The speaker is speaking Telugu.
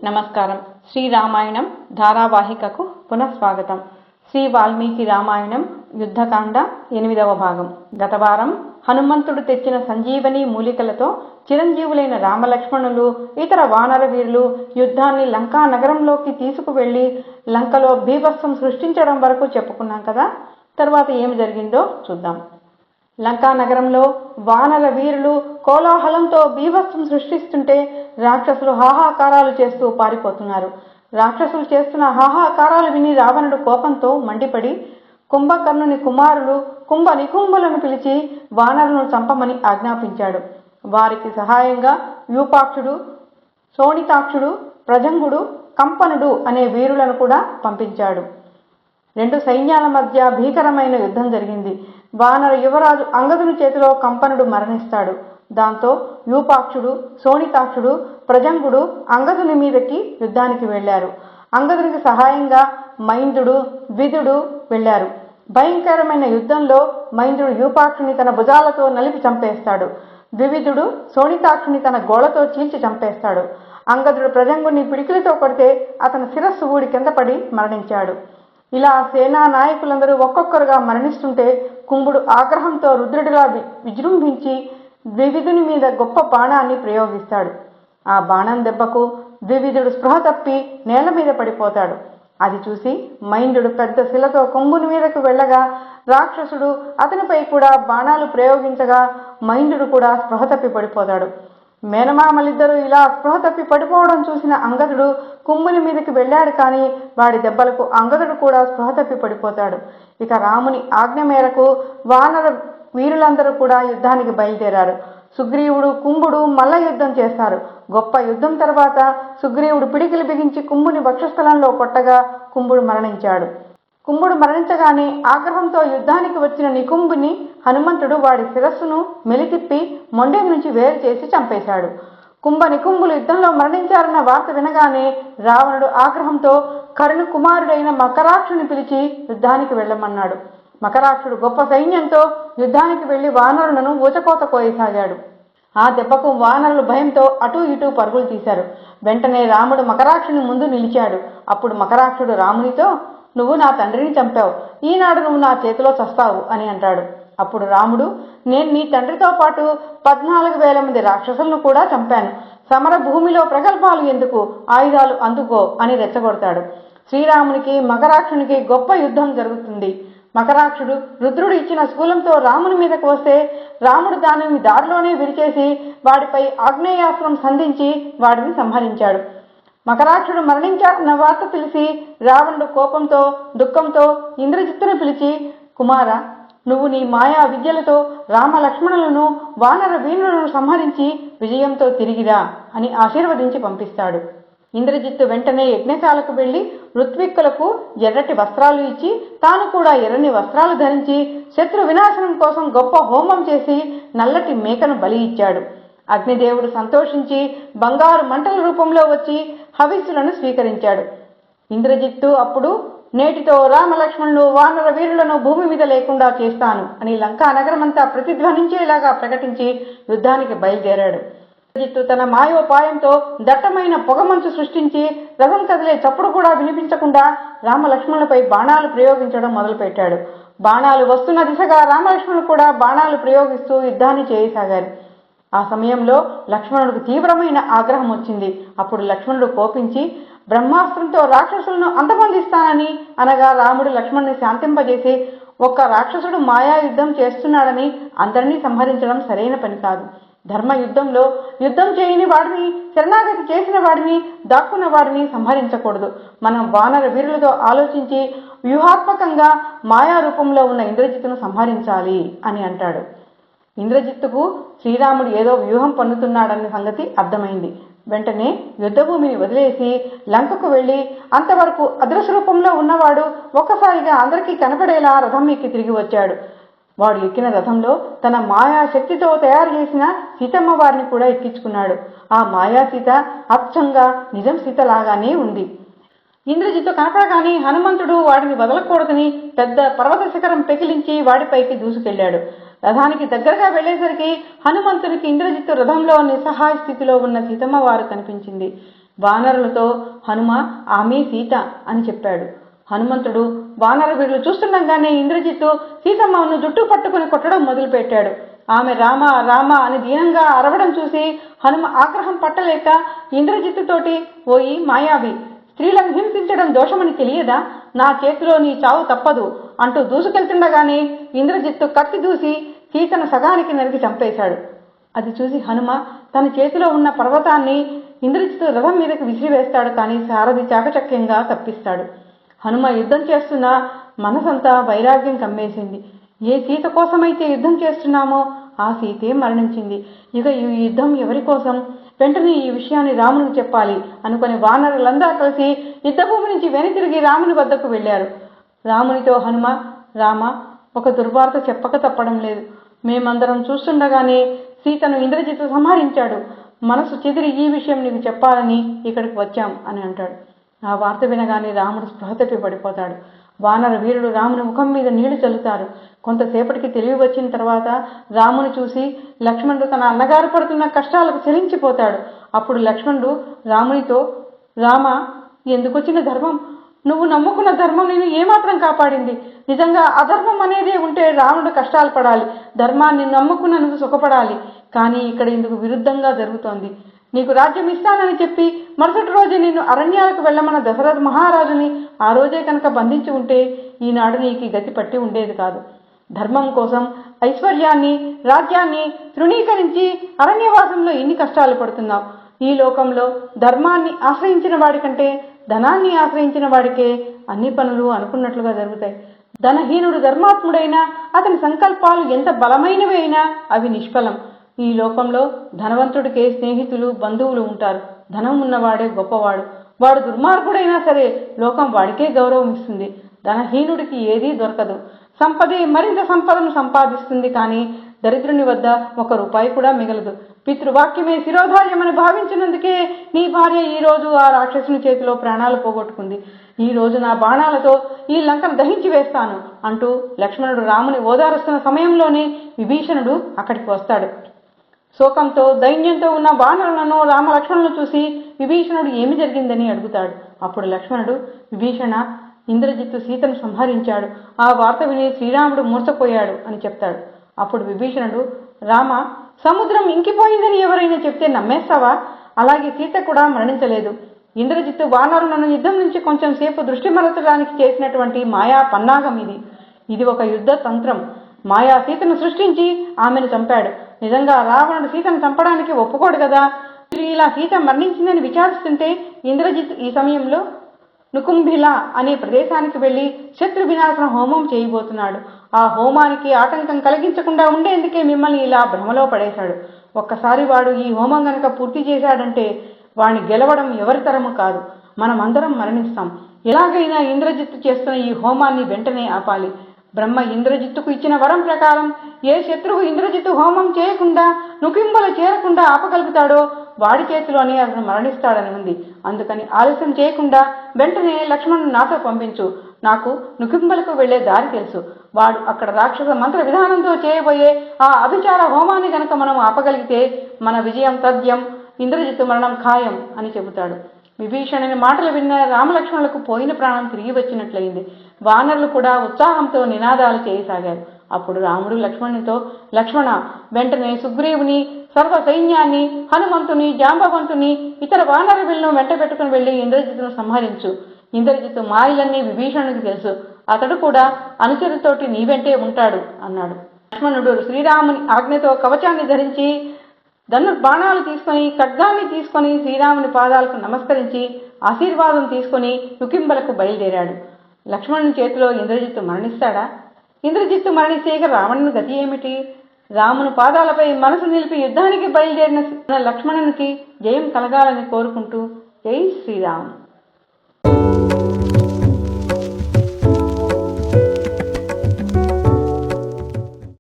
నమస్కారం. శ్రీ రామాయణం ధారావాహికకు పునఃస్వాగతం. శ్రీ వాల్మీకి రామాయణం యుద్ధకాండ 8వ భాగం. గత వారం హనుమంతుడు తెచ్చిన సంజీవని మూలికలతో చిరంజీవులైన రామలక్ష్మణులు ఇతర వానర వీరులు యుద్ధాన్ని లంకా నగరంలోకి తీసుకువెళ్లి లంకలో బీభత్సం సృష్టించడం వరకు చెప్పుకున్నాం కదా. తర్వాత ఏమి జరిగిందో చూద్దాం. లంకా నగరంలో వానర వీరులు కోలాహలంతో బీభత్సం సృష్టిస్తుంటే రాక్షసులు హాహాకారాలు చేస్తూ పారిపోతున్నారు. రాక్షసులు చేస్తున్న హాహాకారాలు విని రావణుడు కోపంతో మండిపడి కుంభకర్ణుని కుమారులు కుంభ నికుంభులను పిలిచి వానరులను చంపమని ఆజ్ఞాపించాడు. వారికి సహాయంగా యూపాక్షుడు, శోణితాక్షుడు, ప్రజంగుడు, కంపనుడు అనే వీరులను కూడా పంపించాడు. రెండు సైన్యాల మధ్య భీకరమైన యుద్ధం జరిగింది. వానర యువరాజు అంగదుని చేతిలో కంపనుడు మరణిస్తాడు. దాంతో యూపాక్షుడు, శోణితాక్షుడు, ప్రజంగుడు అంగదుని మీదకి యుద్ధానికి వెళ్లారు. అంగదునికి సహాయంగా మైందుడు, ద్విదుడు వెళ్లారు. భయంకరమైన యుద్ధంలో మైందుడు యూపాక్షుని తన భుజాలతో నలిపి చంపేస్తాడు. ద్వివిధుడు శోణితాక్షుని తన గోళతో చీల్చి చంపేస్తాడు. అంగదుడు ప్రజంగుని పిడికిలితో కొడితే అతని శిరస్సు ఊడి కింద పడి మరణించాడు. ఇలా సేనా నాయకులందరూ ఒక్కొక్కరుగా మరణిస్తుంటే కుంభుడు ఆగ్రహంతో రుద్రుడిలా విజృంభించి ద్వివిధుని మీద గొప్ప బాణాన్ని ప్రయోగిస్తాడు. ఆ బాణం దెబ్బకు ద్వివిధుడు స్పృహ తప్పి నేల మీద పడిపోతాడు. అది చూసి మైందుడు పెద్ద శిలతో కుంభుని మీదకు వెళ్ళగా రాక్షసుడు అతనిపై కూడా బాణాలు ప్రయోగించగా మైందుడు కూడా స్పృహ తప్పి పడిపోతాడు. మేనమామలిద్దరూ ఇలా స్పృహ తప్పి పడిపోవడం చూసిన అంగదుడు కుంభుని మీదకి వెళ్ళాడు. కానీ వాడి దెబ్బలకు అంగదుడు కూడా స్పృహ తప్పి పడిపోతాడు. ఇక రాముని ఆజ్ఞ మేరకు వానర వీరులందరూ కూడా యుద్ధానికి బయలుదేరారు. సుగ్రీవుడు, కుంభుడు మల్ల యుద్ధం చేస్తారు. గొప్ప యుద్ధం తర్వాత సుగ్రీవుడు పిడికిలి బిగించి కుంభుని వక్షస్థలంలో కొట్టగా కుంభుడు మరణించాడు. కుంభుడు మరణించగానే ఆగ్రహంతో యుద్ధానికి వచ్చిన నికుంభుని హనుమంతుడు వాడి శిరస్సును మెలితిప్పి మొండెం నుంచి వేరు చేసి చంపేశాడు. కుంభ నికుంభులు యుద్ధంలో మరణించారన్న వార్త వినగానే రావణుడు ఆగ్రహంతో కరుణ కుమారుడైన మకరాక్షుని పిలిచి యుద్ధానికి వెళ్ళమన్నాడు. మకరాక్షుడు గొప్ప సైన్యంతో యుద్ధానికి వెళ్లి వానరులను ఊచకోత కోయసాగాడు. ఆ దెబ్బకు వానరులు భయంతో అటూ ఇటూ పరుగులు తీశారు. వెంటనే రాముడు మకరాక్షుని ముందు నిలిచాడు. అప్పుడు మకరాక్షుడు రామునితో, "నువ్వు నా తండ్రిని చంపావు, ఈనాడు నువ్వు నా చేతిలో చస్తావు" అని అంటాడు. అప్పుడు రాముడు, "నేను నీ తండ్రితో పాటు 14,000 మంది రాక్షసులను కూడా చంపాను. సమర భూమిలో ప్రగల్భాలు ఎందుకు, ఆయుధాలు అందుకో" అని రెచ్చగొడతాడు. శ్రీరామునికి మకరాక్షునికి గొప్ప యుద్ధం జరుగుతుంది. మకరాక్షుడు రుద్రుడు ఇచ్చిన శూలంతో రాముని మీదకు వస్తే రాముడు దానిని దారిలోనే విరిచేసి వాడిపై ఆగ్నేయాస్త్రం సంధించి వాడిని సంహరించాడు. మకరాక్షుడు మరణించాడన్న వార్త తెలిసి రావణుడు కోపంతో దుఃఖంతో ఇంద్రజిత్తును పిలిచి, "కుమారా, నువ్వు నీ మాయా విద్యలతో రామ లక్ష్మణులను వానర వీరులను సంహరించి విజయంతో తిరిగిరా" అని ఆశీర్వదించి పంపిస్తాడు. ఇంద్రజిత్తు వెంటనే యజ్ఞశాలకు వెళ్లి ఋత్విక్కులకు ఎర్రటి వస్త్రాలు ఇచ్చి తాను కూడా ఎర్రని వస్త్రాలు ధరించి శత్రు వినాశనం కోసం గొప్ప హోమం చేసి నల్లటి మేకను బలి ఇచ్చాడు. అగ్నిదేవుడు సంతోషించి బంగారు మంటల రూపంలో వచ్చి హవిస్సులను స్వీకరించాడు. ఇంద్రజిత్తు అప్పుడు, "నేటితో రామలక్ష్మణులు వానర వీరులను భూమి మీద లేకుండా చేస్తాను" అని లంకా నగరమంతా ప్రతిధ్వనించేలాగా ప్రకటించి యుద్ధానికి బయలుదేరాడు. ఇంద్రజిత్తు తన మాయోపాయంతో దట్టమైన పొగమంచు సృష్టించి రథం కదిలే చప్పుడు కూడా వినిపించకుండా రామలక్ష్మణులపై బాణాలు ప్రయోగించడం మొదలుపెట్టాడు. బాణాలు వస్తున్న దిశగా రామలక్ష్మణులు కూడా బాణాలు ప్రయోగిస్తూ యుద్ధాన్ని చేయసాగారు. ఆ సమయంలో లక్ష్మణుడికి తీవ్రమైన ఆగ్రహం వచ్చింది. అప్పుడు లక్ష్మణుడు కోపించి బ్రహ్మాస్త్రంతో రాక్షసులను అంతమొందిస్తానని అనగా రాముడు లక్ష్మణుని శాంతింపజేసి, "ఒక్క రాక్షసుడు మాయా యుద్ధం చేస్తున్నాడని అందరినీ సంహరించడం సరైన పని కాదు. ధర్మ యుద్ధంలో యుద్ధం చేయని వాడిని, శరణాగతి చేసిన వాడిని, దాక్కున్న వాడిని సంహరించకూడదు. మనం వానర వీరులతో ఆలోచించి వ్యూహాత్మకంగా మాయా రూపంలో ఉన్న ఇంద్రజిత్తును సంహరించాలి" అని అంటాడు. ఇంద్రజిత్తుకు శ్రీరాముడు ఏదో వ్యూహం పన్నుతున్నాడన్న సంగతి అర్థమైంది. వెంటనే యుద్ధభూమిని వదిలేసి లంకకు వెళ్లి అంతవరకు అదృశ్య రూపంలో ఉన్నవాడు ఒక్కసారిగా అందరికీ కనపడేలా రథం ఎక్కి తిరిగి వచ్చాడు. వాడు ఎక్కిన రథంలో తన మాయా శక్తితో తయారు చేసిన సీతమ్మ వారిని కూడా ఎక్కించుకున్నాడు. ఆ మాయా సీత అచ్చంగా నిజం సీతలాగానే ఉంది. ఇంద్రజిత్తు కనపడగానే హనుమంతుడు వాడిని వదలకూడదని పెద్ద పర్వత శిఖరం పెకిలించి వాడిపైకి దూసుకెళ్లాడు. రథానికి దగ్గరగా వెళ్లేసరికి హనుమంతునికి ఇంద్రజిత్తు రథంలో నిస్సహాయ స్థితిలో ఉన్న సీతమ్మ వారు కనిపించింది. వానరులతో హనుమ ఆమె సీత అని చెప్పాడు. హనుమంతుడు వానర వీరులు చూస్తుండగానే ఇంద్రజిత్తు సీతమ్మను జుట్టు పట్టుకుని కొట్టడం మొదలుపెట్టాడు. ఆమె రామ రామ అని దీనంగా అరవడం చూసి హనుమ ఆగ్రహం పట్టలేక ఇంద్రజిత్తుతోటి, ఓయి మాయావి, స్త్రీలను హింసించడం దోషమని తెలియదా? నా చేతిలో నీ చావు తప్పదు అంటూ దూసుకెళ్తుండగానే ఇంద్రజిత్తు కత్తి దూసి సీతను సగానికి నరికి చంపేశాడు. అది చూసి హనుమ తన చేతిలో ఉన్న పర్వతాన్ని ఇంద్రజిత్తు రథం మీదకి విసిరివేస్తాడు. కానీ సారథి చాకచక్యంగా తప్పిస్తాడు. హనుమ యుద్ధం చేస్తున్న మనసంతా వైరాగ్యం కమ్మేసింది. ఏ సీత కోసమైతే యుద్ధం చేస్తున్నామో ఆ సీతే మరణించింది. ఇక ఈ యుద్ధం ఎవరి కోసం? వెంటనే ఈ విషయాన్ని రామునికి చెప్పాలి అనుకుని వానరులందరూ కలిసి యుద్ధభూమి నుంచి వెనుతిరిగి రాముని వద్దకు వెళ్లారు. రామునితో హనుమ, రామ, ఒక దుర్వార్త చెప్పక తప్పడం లేదు. మేమందరం చూస్తుండగానే సీతను ఇంద్రజిత్తు సంహరించాడు. మనసు చెదిరి ఈ విషయం నీకు చెప్పాలని ఇక్కడికి వచ్చాం అని అంటాడు. ఆ వార్త వినగానే రాముడు స్పృహ తప్పి పడిపోతాడు. వానర వీరుడు రాముని ముఖం మీద నీళ్లు చల్లుతారు. కొంతసేపటికి తెలివి వచ్చిన తర్వాత రాముని చూసి లక్ష్మణుడు తన అన్నగారు పడుతున్న కష్టాలకు చెలించిపోతాడు. అప్పుడు లక్ష్మణుడు రామునితో, రామ, ఎందుకొచ్చిన ధర్మం? నువ్వు నమ్ముకున్న ధర్మం నేను ఏమాత్రం కాపాడింది? నిజంగా అధర్మం అనేది ఉంటే రావణుడు కష్టాలు పడాలి, ధర్మాన్ని నమ్ముకున్న నువ్వు సుఖపడాలి. కానీ ఇక్కడ ఇందుకు విరుద్ధంగా జరుగుతోంది. నీకు రాజ్యం ఇస్తానని చెప్పి మరుసటి రోజే నిన్ను అరణ్యాలకు వెళ్ళమన్న దశరథ మహారాజుని ఆ రోజే కనుక బంధించి ఉంటే ఈనాడు నీకు గతి పట్టి ఉండేది కాదు. ధర్మం కోసం ఐశ్వర్యాన్ని, రాజ్యాన్ని తృణీకరించి అరణ్యవాసంలో ఎన్ని కష్టాలు పడుతున్నావు. ఈ లోకంలో ధర్మాన్ని ఆశ్రయించిన వాడికంటే ధనాన్ని ఆశ్రయించిన వాడికే అన్ని పనులు అనుకున్నట్లుగా జరుగుతాయి. ధనహీనుడు ధర్మాత్ముడైనా అతని సంకల్పాలు ఎంత బలమైనవి అయినా అవి నిష్ఫలం. ఈ లోకంలో ధనవంతుడికే స్నేహితులు, బంధువులు ఉంటారు. ధనం ఉన్నవాడే గొప్పవాడు. వాడు దుర్మార్గుడైనా సరే లోకం వాడికే గౌరవం ఇస్తుంది. ధనహీనుడికి ఏదీ దొరకదు. సంపదే మరింత సంపదను సంపాదిస్తుంది. కానీ దరిద్రుని వద్ద 1 రూపాయి కూడా మిగలదు. పితృవాక్యమే శిరోధార్యమని భావించినందుకే నీ భార్య ఈ రోజు ఆ రాక్షసుని చేతిలో ప్రాణాలు పోగొట్టుకుంది. ఈ రోజు నా బాణాలతో ఈ లంకను దహించి వేస్తాను అంటూ లక్ష్మణుడు రాముని ఓదారుస్తున్న సమయంలోనే విభీషణుడు అక్కడికి వస్తాడు. శోకంతో దైన్యంతో ఉన్న వానరులను, రామలక్ష్మణులను చూసి విభీషణుడు ఏమి జరిగిందని అడుగుతాడు. అప్పుడు లక్ష్మణుడు, విభీషణ, ఇంద్రజిత్తు సీతను సంహరించాడు. ఆ వార్త విని శ్రీరాముడు మూర్ఛపోయాడు అని చెప్తాడు. అప్పుడు విభీషణుడు, రామ, సముద్రం ఇంకిపోయిందని ఎవరైనా చెప్తే నమ్మేస్తావా? అలాగే సీత కూడా మరణించలేదు. ఇంద్రజిత్తు వానరులను యుద్ధం నుంచి కొంచెం సేపు దృష్టి మరల్చడానికి చేసినటువంటి మాయా పన్నాగం ఇది. ఇది ఒక యుద్ధ తంత్రం. మాయా సీతను సృష్టించి ఆమెను చంపాడు. నిజంగా రావణుడు సీతను చంపడానికి ఒప్పుకోడు కదా. ఇలా సీత మరణించిందని విచారిస్తుంటే ఇంద్రజిత్తు ఈ సమయంలో నుకుంభిల అనే ప్రదేశానికి వెళ్లి శత్రు వినాశన హోమం చేయబోతున్నాడు. ఆ హోమానికి ఆటంకం కలిగించకుండా ఉండేందుకే మిమ్మల్ని ఇలా భ్రమలో పడేశాడు. ఒక్కసారి వాడు ఈ హోమం గనక పూర్తి చేశాడంటే వాడిని గెలవడం ఎవరి తరము కాదు. మనమందరం మరణిస్తాం. ఎలాగైనా ఇంద్రజిత్తు చేస్తున్న ఈ హోమాన్ని వెంటనే ఆపాలి. బ్రహ్మ ఇంద్రజిత్తుకు ఇచ్చిన వరం ప్రకారం ఏ శత్రువు ఇంద్రజిత్తు హోమం చేయకుండా, నుకింబలు చేరకుండా ఆపగలుగుతాడో వాడి చేతిలోనే అతను మరణిస్తాడని ఉంది. అందుకని ఆలస్యం చేయకుండా వెంటనే లక్ష్మణుడు నాతో పంపించు. నాకు నుకింబలకు వెళ్లే దారి తెలుసు. వాడు అక్కడ రాక్షస మంత్ర విధానంతో చేయబోయే ఆ అభిచార హోమాన్ని గనక మనం ఆపగలిగితే మన విజయం తథ్యం, ఇంద్రజిత్తు మరణం ఖాయం అని చెబుతాడు. విభీషణుని మాటలు విన్న రామలక్ష్మణులకు పోయిన ప్రాణం తిరిగి వచ్చినట్లయింది. వానరులు కూడా ఉత్సాహంతో నినాదాలు చేయసాగారు. అప్పుడు రాముడు లక్ష్మణునితో, లక్ష్మణ, వెంటనే సుగ్రీవుని, సర్వ సైన్యాన్ని, హనుమంతుని, జాంబవంతుని, ఇతర వానరులను వెంట పెట్టుకుని వెళ్లి ఇంద్రజిత్తును సంహరించు. ఇంద్రజిత్తు మాయలన్నీ విభీషణునికి తెలుసు. అతడు కూడా అనుచరులతోటి నీ వెంటే ఉంటాడు అన్నాడు. లక్ష్మణుడు శ్రీరాముని ఆజ్ఞతో కవచాన్ని ధరించి ధనుర్బాణాలు తీసుకొని, ఖడ్గాన్ని తీసుకొని శ్రీరాముని పాదాలకు నమస్కరించి ఆశీర్వాదం తీసుకొని నుకింబలకు బయలుదేరాడు. లక్ష్మణుని చేతిలో ఇంద్రజిత్తు మరణిస్తాడా? ఇంద్రజిత్తు మరణిస్తే ఇక రావణుని గతి ఏమిటి? రాముని పాదాలపై మనసు నిలిపి యుద్ధానికి బయలుదేరిన లక్ష్మణునికి జయం కలగాలని కోరుకుంటూ జై శ్రీరామ్.